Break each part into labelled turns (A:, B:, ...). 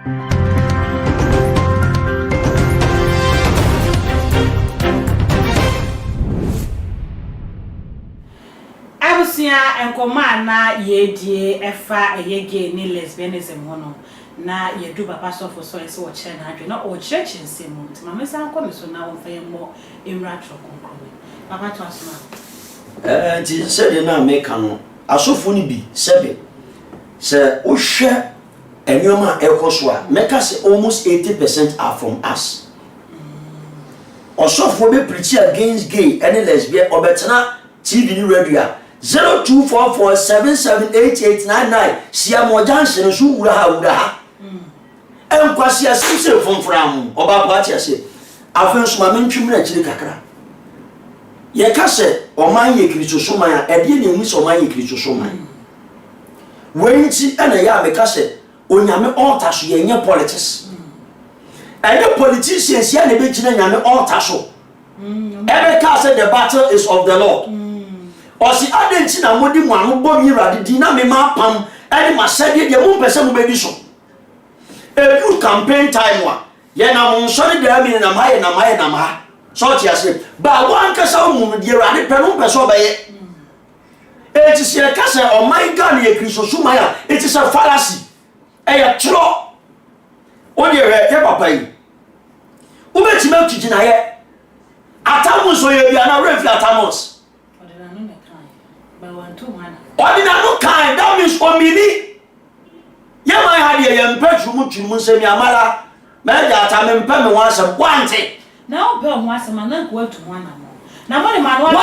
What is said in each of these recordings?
A: Abusia enkoma na yedie efa eyege ni lesbianism hono na yedu papa so for so ese wo che na adwe na o church nsemu nti mama san ko me so na wo fa yemo enra trokonkome papa to asma
B: nti se de na meka no asofo ni bi sebe se wo hwe enyoma ekoso a meka se almost 80% are from us. Osofo be preach against gay and lesbian obetena TV ni radio 0244778899 sia mo jansen so wura ha enkwasi asise fonfram oba paati ase afen so ma mentwim na chiri kakra ye ka se oman ye kristo so man a ede ne hu so oman ye kristo so man wenchi ana ya me ka se onyame altar so ye nye politics and the politicians ya ne be gina nyame altar so ebe ka se the battle is of the Lord. Osi adenchi na modi mu anu bo mi rade di na me ma pam ene ma sede de mu pese mu be di so e campaign time wa ye na mu sori de ami na ma so ti ase ba wan ka sa mu di rade pe no pese obaye e ti se ka se o my god ye kristo suma ya it is a fallacy e ya tro o de ye papa yi u be ti ma kiji na ye atamu so ye bia na refi atamos Ordinary no kind, that means omini. Yama had a bedroom to Musemi Amala, Maya Tamim Pem once a wanted.
A: Now, Bell once a man, go to one more. Now, one man, one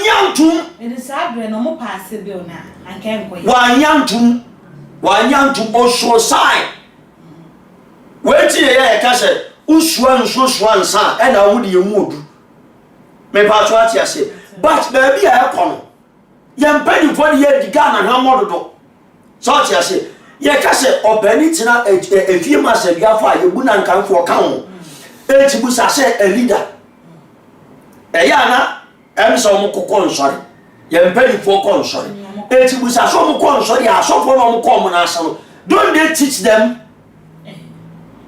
A: young tomb. It is sad when no more pass the bill now, and can't wait. One young tomb also sign. Wait till a castle, Uswan, Suswan, son, and I would you move. Me pass what you say. But baby I come. Yam penny for the year the gun and how more. So I say, ye can say, or penny tina a few months a year for you wouldn't come for count. Busa say a leader. Ayana, I'm so much sorry. Yam penny for consort. Busa so much consort, ya so for no common as don't they teach them?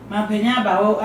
A: My penny about